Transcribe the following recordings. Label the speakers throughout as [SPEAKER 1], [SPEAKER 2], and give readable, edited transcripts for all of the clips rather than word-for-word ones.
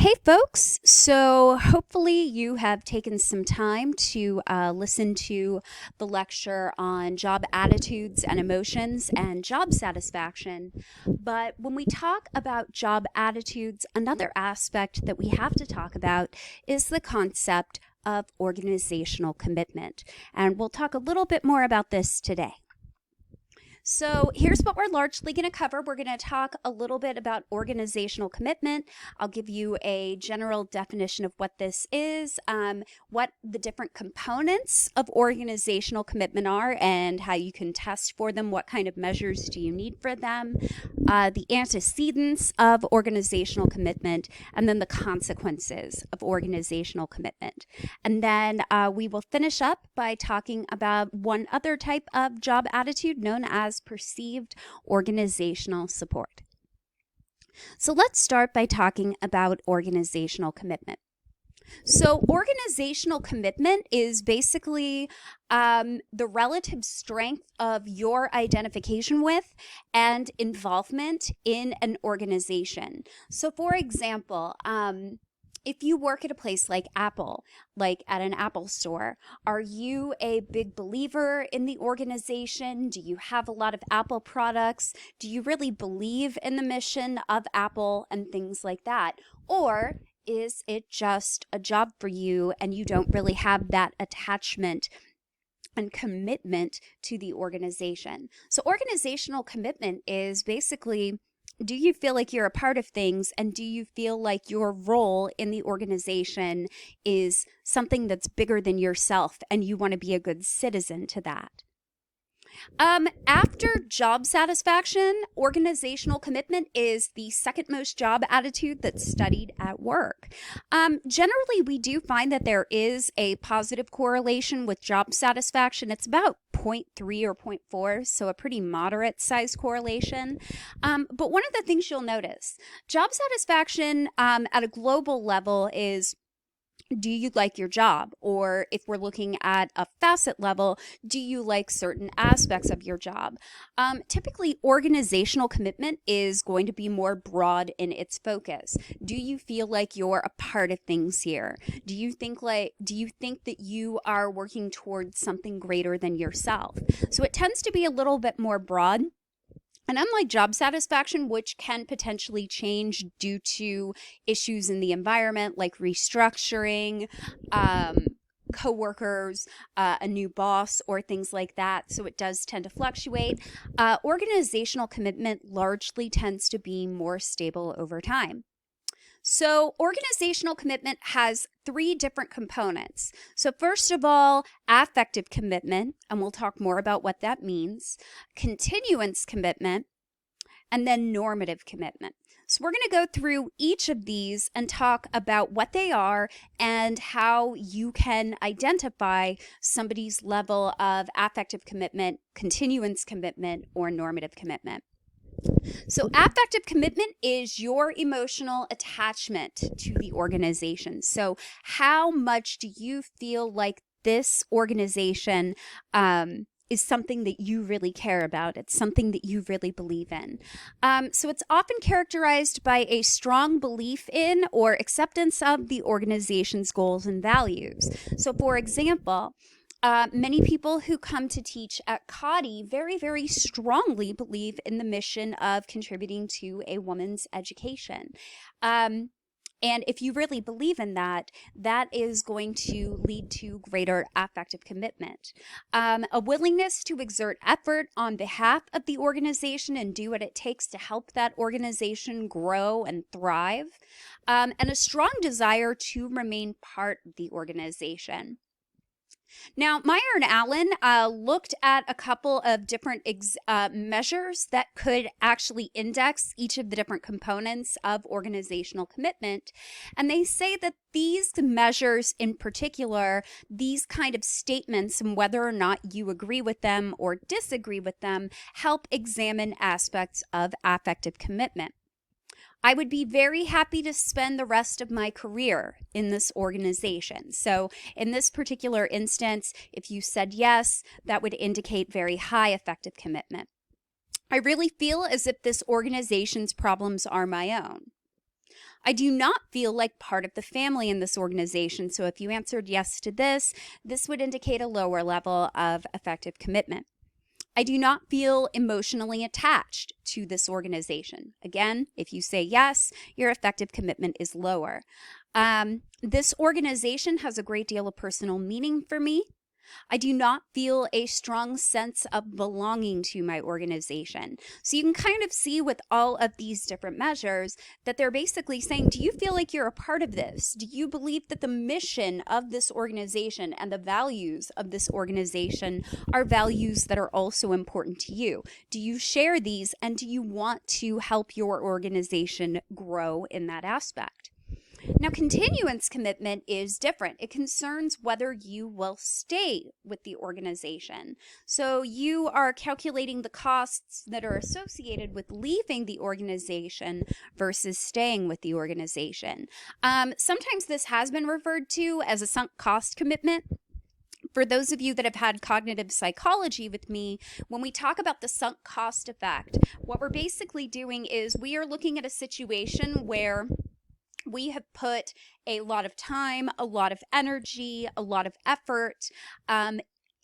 [SPEAKER 1] Hey folks, so hopefully you have taken some time to listen to the lecture on job attitudes and emotions and job satisfaction. But when we talk about job attitudes, another aspect that we have to talk about is the concept of organizational commitment. And we'll talk a little bit more about this today. So here's what we're largely going to cover. We're going to talk a little bit about organizational commitment. I'll give you a general definition of what this is, what the different components of organizational commitment are, and how you can test for them, what kind of measures do you need for them, the antecedents of organizational commitment, and then the consequences of organizational commitment. And then we will finish up by talking about one other type of job attitude known as perceived organizational support. So let's start by talking about organizational commitment. So organizational commitment is basically the relative strength of your identification with and involvement in an organization. So for example, if you work at a place like Apple, like at an Apple store, are you a big believer in the organization? Do you have a lot of Apple products? Do you really believe in the mission of Apple and things like that? Or is it just a job for you and you don't really have that attachment and commitment to the organization? So organizational commitment is basically, do you feel like you're a part of things, and do you feel like your role in the organization is something that's bigger than yourself and you want to be a good citizen to that? After job satisfaction, organizational commitment is the second most job attitude that's studied at work. Generally, we do find that there is a positive correlation with job satisfaction. It's about 0.3 or 0.4, so a pretty moderate size correlation. But one of the things you'll notice, job satisfaction at a global level is, do you like your job? Or if we're looking at a facet level, do you like certain aspects of your job? Typically, organizational commitment is going to be more broad in its focus. Do you feel like you're a part of things here? Do you think that you are working towards something greater than yourself? So it tends to be a little bit more broad. And unlike job satisfaction, which can potentially change due to issues in the environment like restructuring, coworkers, a new boss, or things like that, so it does tend to fluctuate, organizational commitment largely tends to be more stable over time. So organizational commitment has three different components. So first of all, affective commitment, and we'll talk more about what that means, continuance commitment, and then normative commitment. So we're going to go through each of these and talk about what they are and how you can identify somebody's level of affective commitment, continuance commitment, or normative commitment. So affective commitment is your emotional attachment to the organization. So how much do you feel like this organization is something that you really care about? It's something that you really believe in. So it's often characterized by a strong belief in or acceptance of the organization's goals and values. So for example, many people who come to teach at CAUTI very, very strongly believe in the mission of contributing to a woman's education. And if you really believe in that, that is going to lead to greater affective commitment. A willingness to exert effort on behalf of the organization and do what it takes to help that organization grow and thrive. And a strong desire to remain part of the organization. Now, Meyer and Allen looked at a couple of different measures that could actually index each of the different components of organizational commitment. And they say that these measures in particular, these kind of statements, and whether or not you agree with them or disagree with them, help examine aspects of affective commitment. I would be very happy to spend the rest of my career in this organization. So in this particular instance, if you said yes, that would indicate very high affective commitment. I really feel as if this organization's problems are my own. I do not feel like part of the family in this organization. So if you answered yes to this, this would indicate a lower level of effective commitment. I do not feel emotionally attached to this organization. Again, if you say yes, your effective commitment is lower. This organization has a great deal of personal meaning for me. I do not feel a strong sense of belonging to my organization. So you can kind of see with all of these different measures that they're basically saying, do you feel like you're a part of this? Do you believe that the mission of this organization and the values of this organization are values that are also important to you? Do you share these, and do you want to help your organization grow in that aspect? Now, continuance commitment is different. It concerns whether you will stay with the organization. So you are calculating the costs that are associated with leaving the organization versus staying with the organization. Sometimes this has been referred to as a sunk cost commitment. For those of you that have had cognitive psychology with me, when we talk about the sunk cost effect, what we're basically doing is we are looking at a situation where we have put a lot of time, a lot of energy, a lot of effort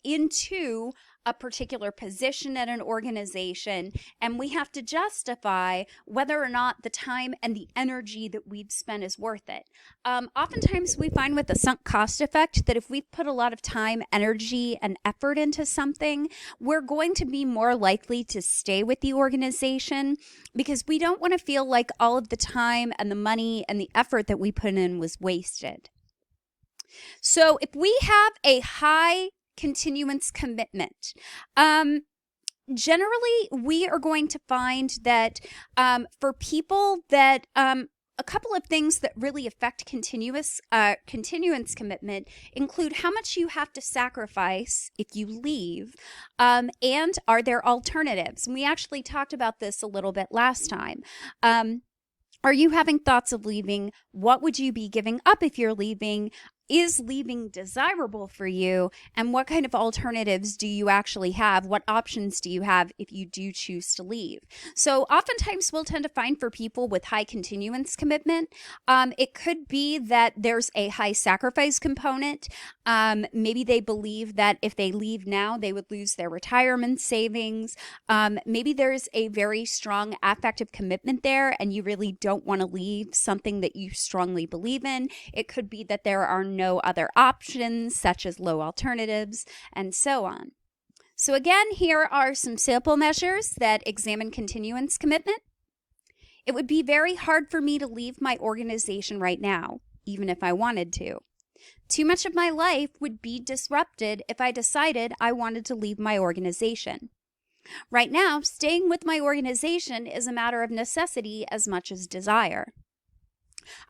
[SPEAKER 1] into a particular position at an organization, and we have to justify whether or not the time and the energy that we've spent is worth it. Oftentimes we find with the sunk cost effect that if we've put a lot of time, energy, and effort into something, we're going to be more likely to stay with the organization because we don't want to feel like all of the time and the money and the effort that we put in was wasted. So if we have a high continuance commitment, generally we are going to find that for people that a couple of things that really affect continuance commitment include how much you have to sacrifice if you leave, and are there alternatives? And we actually talked about this a little bit last time. Are you having thoughts of leaving? What would you be giving up if you're leaving? Is leaving desirable for you? And what kind of alternatives do you actually have? What options do you have if you do choose to leave? So oftentimes we'll tend to find for people with high continuance commitment, it could be that there's a high sacrifice component. Maybe they believe that if they leave now, they would lose their retirement savings. Maybe there's a very strong affective commitment there, and you really don't want to leave something that you strongly believe in. It could be that there are no other options, such as low alternatives, and so on. So again, here are some sample measures that examine continuance commitment. It would be very hard for me to leave my organization right now, even if I wanted to. Too much of my life would be disrupted if I decided I wanted to leave my organization. Right now, staying with my organization is a matter of necessity as much as desire.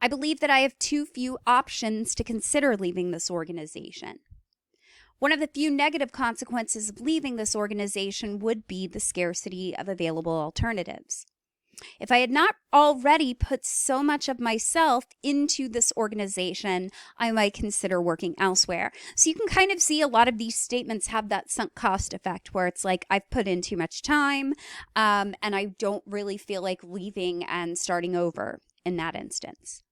[SPEAKER 1] I believe that I have too few options to consider leaving this organization. One of the few negative consequences of leaving this organization would be the scarcity of available alternatives. If I had not already put so much of myself into this organization, I might consider working elsewhere. So you can kind of see a lot of these statements have that sunk cost effect where it's like, I've put in too much time, and I don't really feel like leaving and starting over in that instance.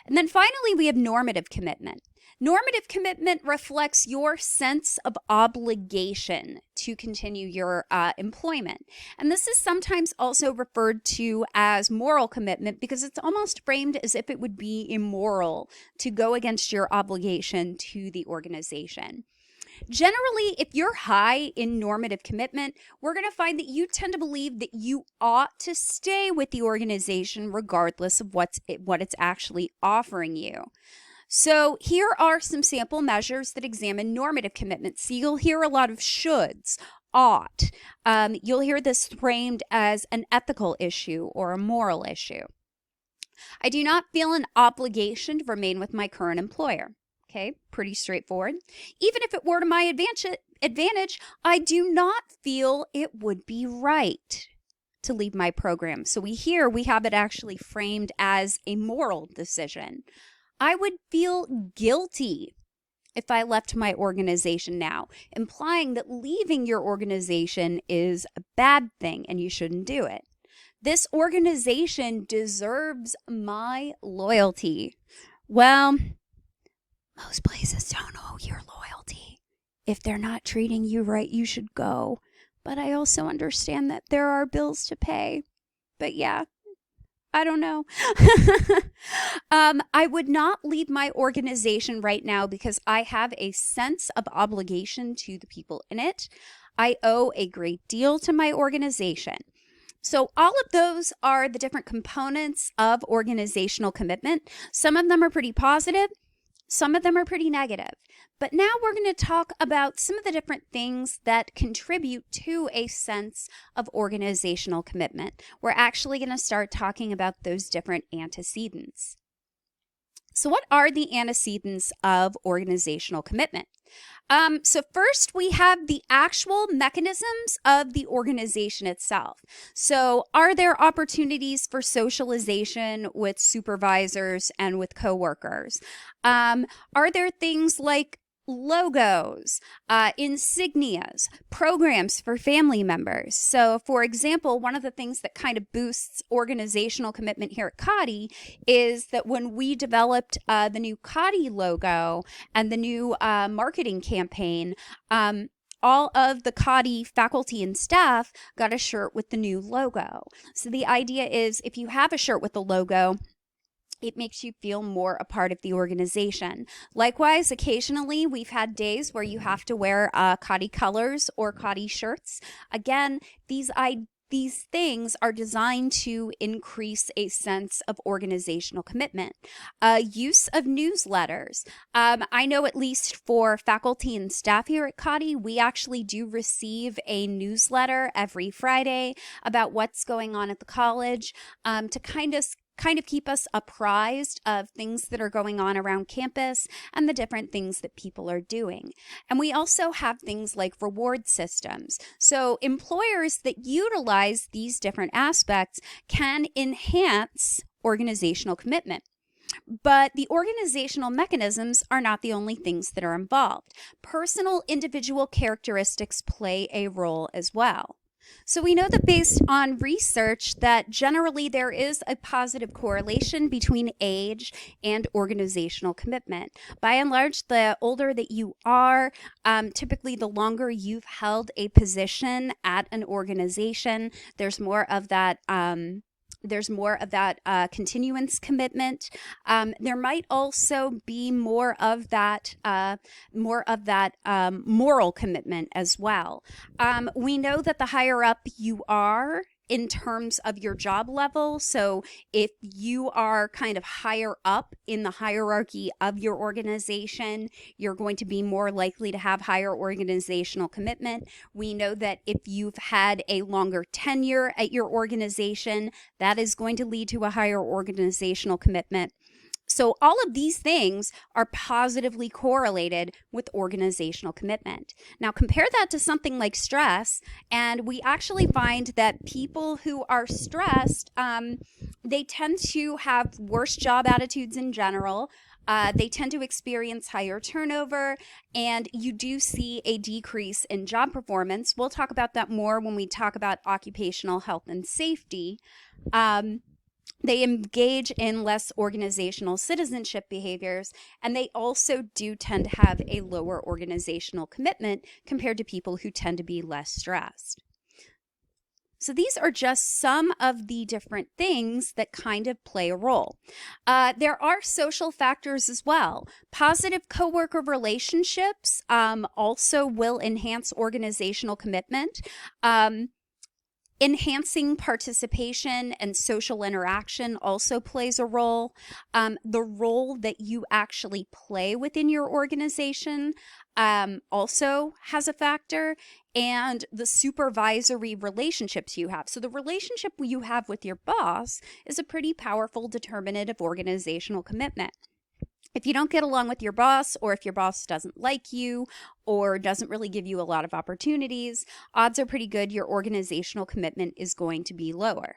[SPEAKER 1] And then finally, we have normative commitment. Normative commitment reflects your sense of obligation to continue your employment. And this is sometimes also referred to as moral commitment because it's almost framed as if it would be immoral to go against your obligation to the organization. Generally, if you're high in normative commitment, we're going to find that you tend to believe that you ought to stay with the organization regardless of what it's actually offering you. So here are some sample measures that examine normative commitment. So you'll hear a lot of shoulds, ought. You'll hear this framed as an ethical issue or a moral issue. I do not feel an obligation to remain with my current employer. Okay, pretty straightforward. Even if it were to my advantage, I do not feel it would be right to leave my program. So we have it actually framed as a moral decision. I would feel guilty if I left my organization now, implying that leaving your organization is a bad thing and you shouldn't do it. This organization deserves my loyalty. Well, most places don't owe your loyalty. If they're not treating you right, you should go. But I also understand that there are bills to pay. But yeah, I don't know. I would not leave my organization right now because I have a sense of obligation to the people in it. I owe a great deal to my organization. So all of those are the different components of organizational commitment. Some of them are pretty positive. Some of them are pretty negative. But now we're going to talk about some of the different things that contribute to a sense of organizational commitment. We're actually going to start talking about those different antecedents. So what are the antecedents of organizational commitment? So first we have the actual mechanisms of the organization itself. So are there opportunities for socialization with supervisors and with coworkers? Are there things like logos, insignias, programs for family members? So for example, one of the things that kind of boosts organizational commitment here at CADI is that when we developed the new CADI logo and the new marketing campaign, all of the CADI faculty and staff got a shirt with the new logo. So the idea is if you have a shirt with the logo, it makes you feel more a part of the organization. Likewise, occasionally we've had days where you have to wear CADI colors or CADI shirts. Again, these things are designed to increase a sense of organizational commitment. Use of newsletters. I know at least for faculty and staff here at CADI, we actually do receive a newsletter every Friday about what's going on at the college to kind of keep us apprised of things that are going on around campus and the different things that people are doing. And we also have things like reward systems. So employers that utilize these different aspects can enhance organizational commitment. But the organizational mechanisms are not the only things that are involved. Personal individual characteristics play a role as well. So we know that based on research that generally there is a positive correlation between age and organizational commitment. By and large, the older that you are, typically the longer you've held a position at an organization, there's more of that continuance commitment. There might also be more of that moral commitment as well. We know that the higher up you are in terms of your job level, so if you are kind of higher up in the hierarchy of your organization, you're going to be more likely to have higher organizational commitment. We know that if you've had a longer tenure at your organization, that is going to lead to a higher organizational commitment. So all of these things are positively correlated with organizational commitment. Now compare that to something like stress, and we actually find that people who are stressed, they tend to have worse job attitudes in general. They tend to experience higher turnover, and you do see a decrease in job performance. We'll talk about that more when we talk about occupational health and safety. They engage in less organizational citizenship behaviors, and they also do tend to have a lower organizational commitment compared to people who tend to be less stressed. So these are just some of the different things that kind of play a role. There are social factors as well. Positive coworker relationships also will enhance organizational commitment. Enhancing participation and social interaction also plays a role. The role that you actually play within your organization also has a factor, and the supervisory relationships you have. So the relationship you have with your boss is a pretty powerful determinant of organizational commitment. If you don't get along with your boss, or if your boss doesn't like you or doesn't really give you a lot of opportunities, odds are pretty good your organizational commitment is going to be lower.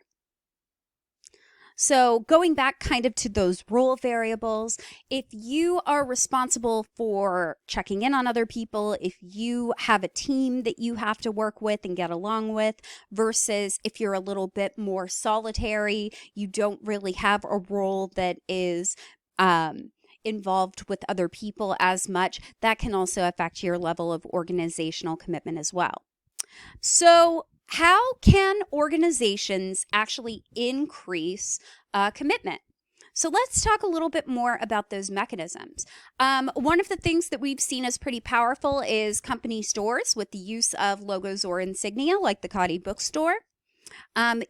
[SPEAKER 1] So going back kind of to those role variables, if you are responsible for checking in on other people, if you have a team that you have to work with and get along with, versus if you're a little bit more solitary, you don't really have a role that is involved with other people as much, that can also affect your level of organizational commitment as well. So, how can organizations actually increase commitment? So let's talk a little bit more about those mechanisms. One of the things that we've seen as pretty powerful is company stores with the use of logos or insignia, like the Cody bookstore.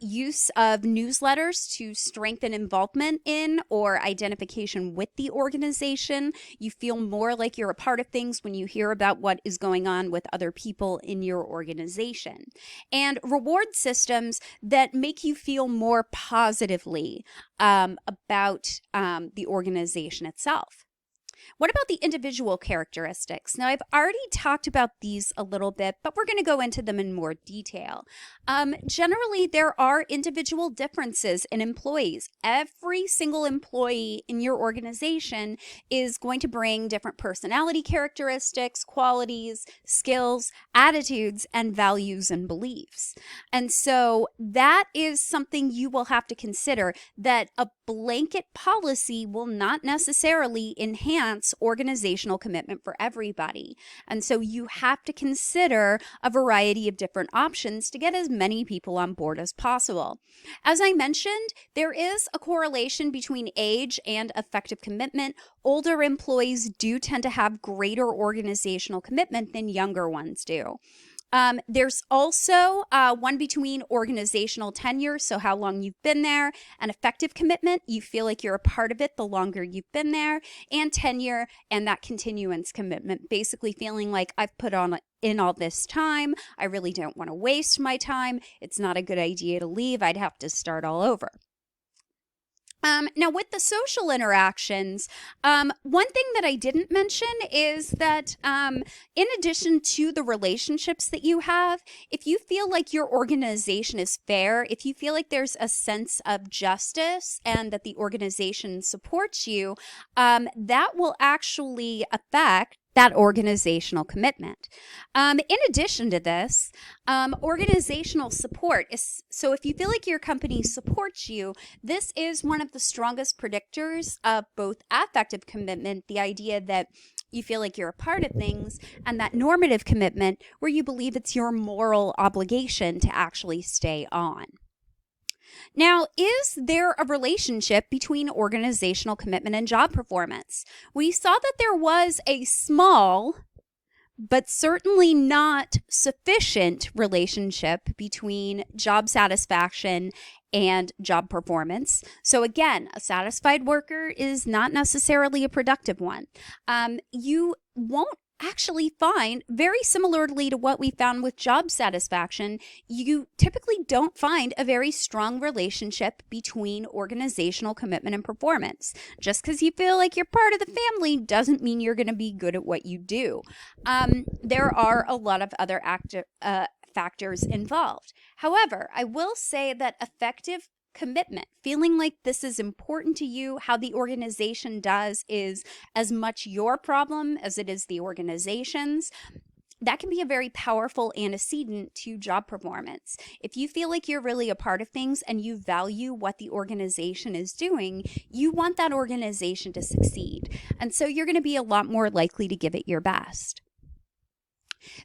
[SPEAKER 1] Use of newsletters to strengthen involvement in or identification with the organization. You feel more like you're a part of things when you hear about what is going on with other people in your organization. And reward systems that make you feel more positively about the organization itself. What about the individual characteristics? Now, I've already talked about these a little bit, but we're going to go into them in more detail. Generally, there are individual differences in employees. Every single employee in your organization is going to bring different personality characteristics, qualities, skills, attitudes, and values and beliefs. And so that is something you will have to consider, that a blanket policy will not necessarily enhance organizational commitment for everybody. And so you have to consider a variety of different options to get as many people on board as possible. As I mentioned, there is a correlation between age and effective commitment. Older employees do tend to have greater organizational commitment than younger ones do. There's also one between organizational tenure, so how long you've been there, and effective commitment. You feel like you're a part of it the longer you've been there, and tenure and that continuance commitment, basically feeling like I've put in all this time. I really don't want to waste my time. It's not a good idea to leave. I'd have to start all over. Now, with the social interactions, one thing that I didn't mention is that in addition to the relationships that you have, if you feel like your organization is fair, if you feel like there's a sense of justice and that the organization supports you, that will actually affect that organizational commitment. In addition to this, organizational support is, so if you feel like your company supports you, this is one of the strongest predictors of both affective commitment, the idea that you feel like you're a part of things, and that normative commitment, where you believe it's your moral obligation to actually stay on. Now, is there a relationship between organizational commitment and job performance? We saw that there was a small, but certainly not sufficient relationship between job satisfaction and job performance. So again, a satisfied worker is not necessarily a productive one. You won't actually find, very similarly to what we found with job satisfaction, you typically don't find a very strong relationship between organizational commitment and performance. Just because you feel like you're part of the family doesn't mean you're going to be good at what you do. There are a lot of other factors involved. However, I will say that effective commitment, feeling like this is important to you, how the organization does is as much your problem as it is the organization's. That can be a very powerful antecedent to job performance. If you feel like you're really a part of things and you value what the organization is doing, you want that organization to succeed. And so you're going to be a lot more likely to give it your best.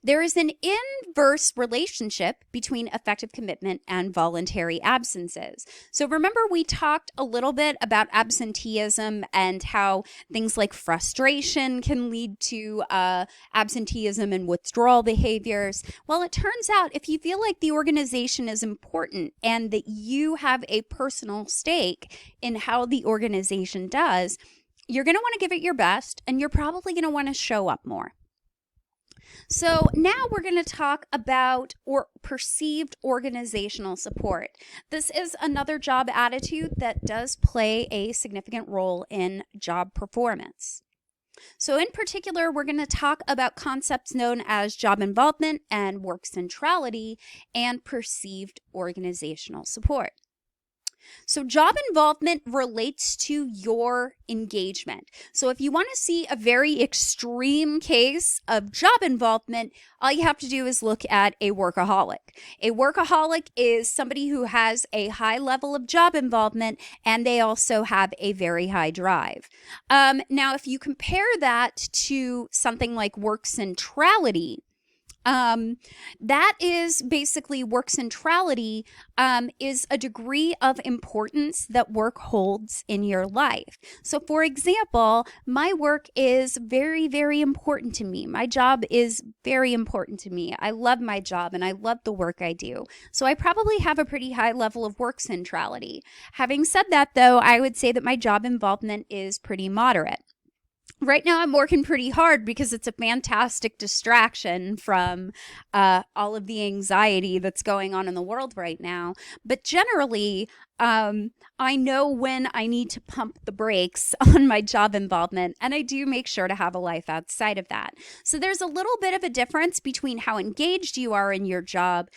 [SPEAKER 1] There is an inverse relationship between effective commitment and voluntary absences. So remember, we talked a little bit about absenteeism and how things like frustration can lead to absenteeism and withdrawal behaviors. Well, it turns out if you feel like the organization is important and that you have a personal stake in how the organization does, you're going to want to give it your best, and you're probably going to want to show up more. So now we're going to talk about perceived organizational support. This is another job attitude that does play a significant role in job performance. So in particular, we're going to talk about concepts known as job involvement and work centrality and perceived organizational support. So job involvement relates to your engagement. So if you want to see a very extreme case of job involvement, all you have to do is look at a workaholic. A workaholic is somebody who has a high level of job involvement and they also have a very high drive. Now, if you compare that to something like work centrality, that is basically work centrality is a degree of importance that work holds in your life. So for example, my work is very, very important to me. My job is very important to me. I love my job and I love the work I do. So I probably have a pretty high level of work centrality. Having said that though, I would say that my job involvement is pretty moderate. Right now, I'm working pretty hard because it's a fantastic distraction from all of the anxiety that's going on in the world right now. But generally, I know when I need to pump the brakes on my job involvement, and I do make sure to have a life outside of that. So there's a little bit of a difference between how engaged you are in your job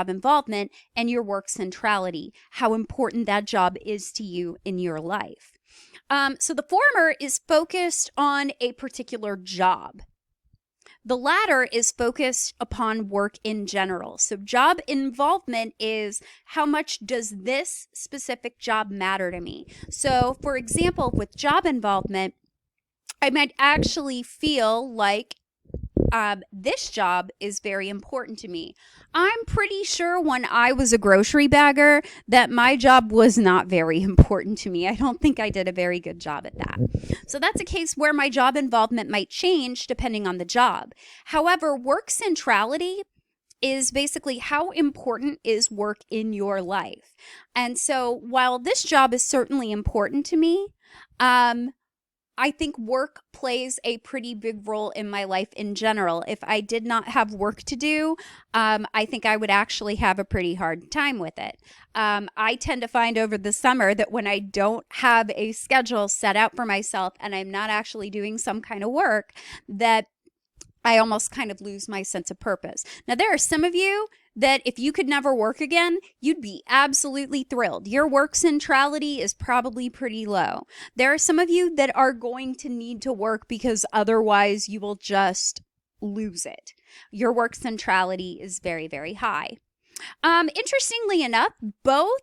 [SPEAKER 1] involvement, and your work centrality, how important that job is to you in your life. So the former is focused on a particular job. The latter is focused upon work in general. So job involvement is how much does this specific job matter to me? So for example, with job involvement, I might actually feel like this job is very important to me. I'm pretty sure when I was a grocery bagger that my job was not very important to me. I don't think I did a very good job at that. So that's a case where my job involvement might change depending on the job. However, work centrality is basically how important is work in your life. And so while this job is certainly important to me, I think work plays a pretty big role in my life in general. If I did not have work to do, I think I would actually have a pretty hard time with it. I tend to find over the summer that when I don't have a schedule set out for myself and I'm not actually doing some kind of work, that I almost kind of lose my sense of purpose. Now, there are some of you that if you could never work again, you'd be absolutely thrilled. Your work centrality is probably pretty low. There are some of you that are going to need to work because otherwise you will just lose it. Your work centrality is very, very high. Interestingly enough, both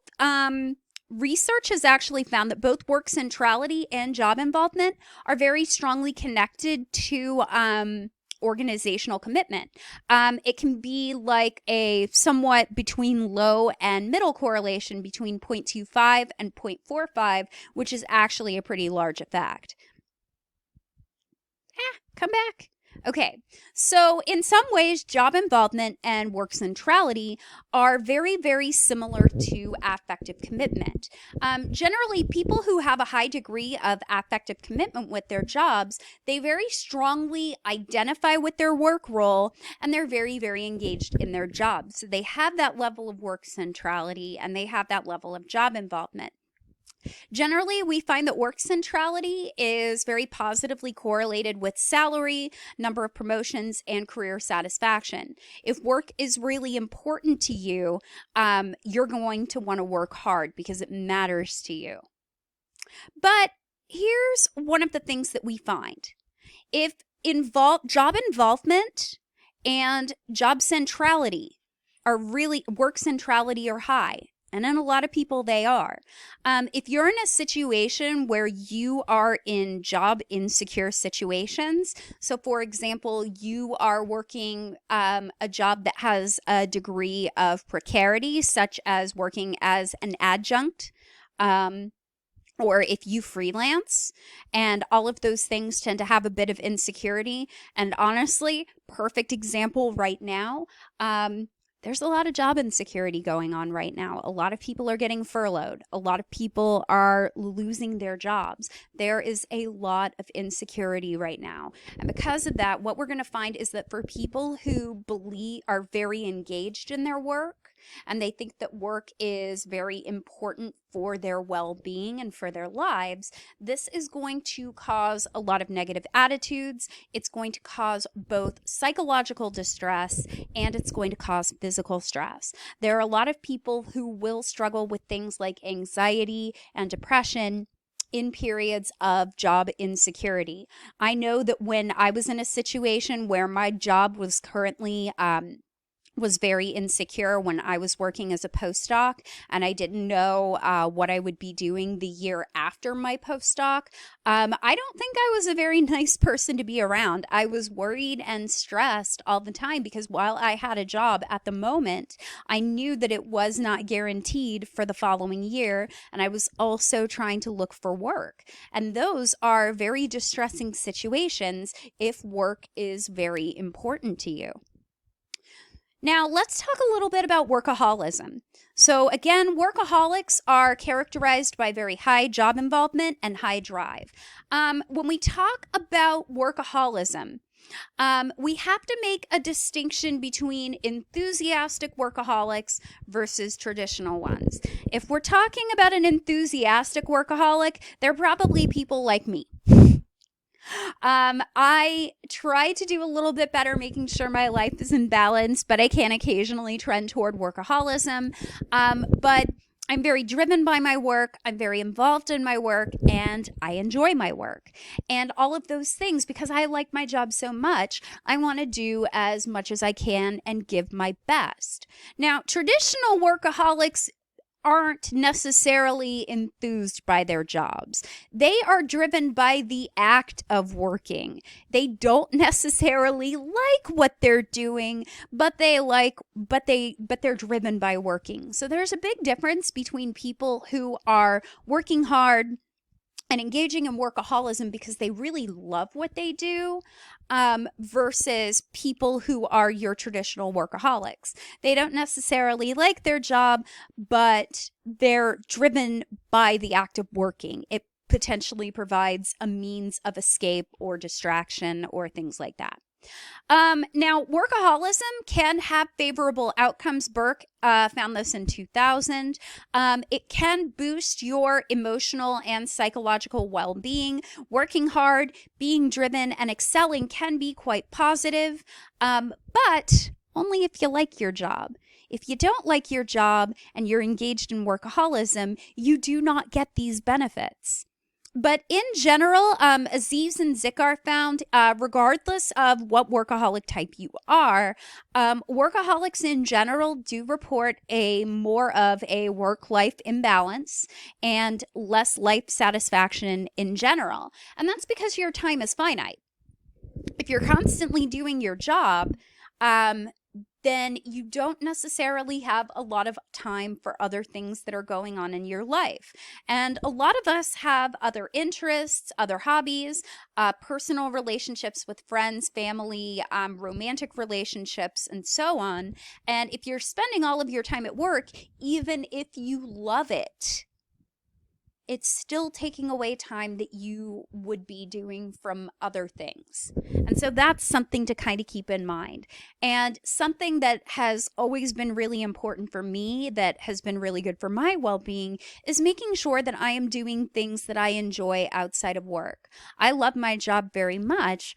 [SPEAKER 1] research has actually found that both work centrality and job involvement are very strongly connected to organizational commitment. It can be like a somewhat between low and middle correlation between 0.25 and 0.45, which is actually a pretty large effect. Come back. Okay, so in some ways, job involvement and work centrality are very, very similar to affective commitment. Generally, people who have a high degree of affective commitment with their jobs, they very strongly identify with their work role and they're very, very engaged in their jobs. So they have that level of work centrality and they have that level of job involvement. Generally, we find that work centrality is very positively correlated with salary, number of promotions, and career satisfaction. If work is really important to you, you're going to want to work hard because it matters to you. But here's one of the things that we find. If job involvement and job centrality are really, work centrality are high, and in a lot of people, they are. If you're in a situation where you are in job insecure situations, so for example, you are working a job that has a degree of precarity, such as working as an adjunct, or if you freelance, and all of those things tend to have a bit of insecurity. And honestly, perfect example right now, there's a lot of job insecurity going on right now. A lot of people are getting furloughed. A lot of people are losing their jobs. There is a lot of insecurity right now. And because of that, what we're going to find is that for people who are very engaged in their work, and they think that work is very important for their well-being and for their lives, this is going to cause a lot of negative attitudes. It's going to cause both psychological distress and it's going to cause physical stress. There are a lot of people who will struggle with things like anxiety and depression in periods of job insecurity. I know that when I was in a situation where my job was currently was very insecure when I was working as a postdoc and I didn't know what I would be doing the year after my postdoc. I don't think I was a very nice person to be around. I was worried and stressed all the time because while I had a job at the moment, I knew that it was not guaranteed for the following year, and I was also trying to look for work. And those are very distressing situations if work is very important to you. Now, let's talk a little bit about workaholism. So again, workaholics are characterized by very high job involvement and high drive. When we talk about workaholism, we have to make a distinction between enthusiastic workaholics versus traditional ones. If we're talking about an enthusiastic workaholic, they're probably people like me. I try to do a little bit better making sure my life is in balance, but I can occasionally trend toward workaholism. But I'm very driven by my work. I'm very involved in my work and I enjoy my work. And all of those things, because I like my job so much, I want to do as much as I can and give my best. Now, traditional workaholics aren't necessarily enthused by their jobs. They are driven by the act of working. They don't necessarily like what they're doing, but they're driven by working. So there's a big difference between people who are working hard and engaging in workaholism because they really love what they do, versus people who are your traditional workaholics. They don't necessarily like their job, but they're driven by the act of working. It potentially provides a means of escape or distraction or things like that. Now, workaholism can have favorable outcomes. Burke found this in 2000. It can boost your emotional and psychological well-being. Working hard, being driven, and excelling can be quite positive, but only if you like your job. If you don't like your job and you're engaged in workaholism, you do not get these benefits. But in general, Aziz and Zikar found, regardless of what workaholic type you are, workaholics in general do report more of a work-life imbalance and less life satisfaction in general. And that's because your time is finite. If you're constantly doing your job, then you don't necessarily have a lot of time for other things that are going on in your life. And a lot of us have other interests, other hobbies, personal relationships with friends, family, romantic relationships, and so on. And if you're spending all of your time at work, even if you love it, it's still taking away time that you would be doing from other things. And so that's something to kind of keep in mind. And something that has always been really important for me, that has been really good for my well-being, is making sure that I am doing things that I enjoy outside of work. I love my job very much,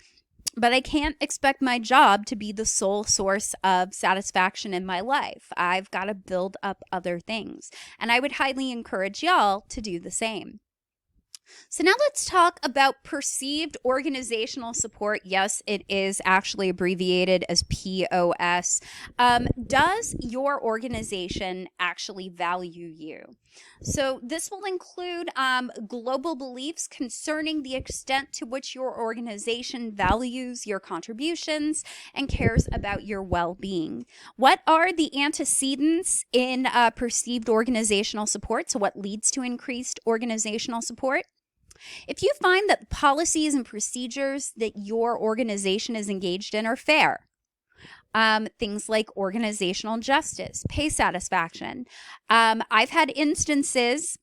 [SPEAKER 1] but I can't expect my job to be the sole source of satisfaction in my life. I've got to build up other things. And I would highly encourage y'all to do the same. So now let's talk about perceived organizational support. Yes, it is actually abbreviated as POS. Does your organization actually value you? So this will include global beliefs concerning the extent to which your organization values your contributions and cares about your well-being. What are the antecedents in perceived organizational support? So what leads to increased organizational support? If you find that policies and procedures that your organization is engaged in are fair, things like organizational justice, pay satisfaction. I've had instances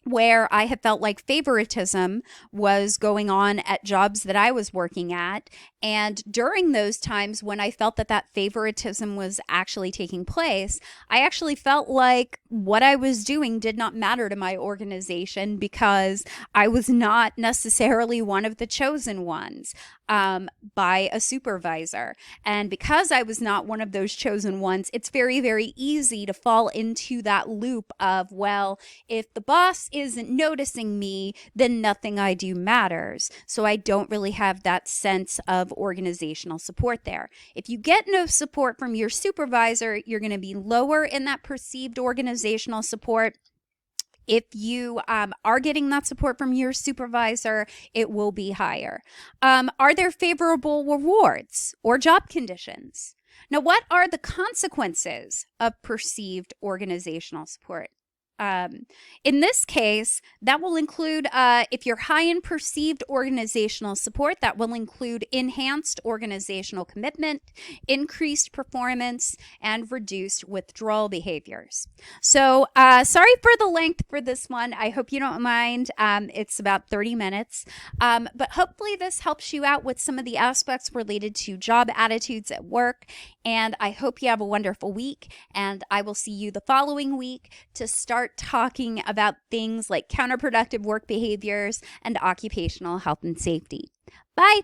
[SPEAKER 1] where I have felt like favoritism was going on at jobs that I was working at. And during those times when I felt that that favoritism was actually taking place, I actually felt like what I was doing did not matter to my organization because I was not necessarily one of the chosen ones by a supervisor. And because I was not one of those chosen ones, it's very, very easy to fall into that loop of, well, if the boss isn't noticing me, then nothing I do matters. So I don't really have that sense of organizational support there. If you get no support from your supervisor, you're going to be lower in that perceived organizational support. If you are getting that support from your supervisor, it will be higher. Are there favorable rewards or job conditions? Now, what are the consequences of perceived organizational support? In this case, that will include, if you're high in perceived organizational support, that will include enhanced organizational commitment, increased performance, and reduced withdrawal behaviors. So sorry for the length for this one. I hope you don't mind. It's about 30 minutes. But hopefully this helps you out with some of the aspects related to job attitudes at work. And I hope you have a wonderful week. And I will see you the following week to start talking about things like counterproductive work behaviors and occupational health and safety. Bye.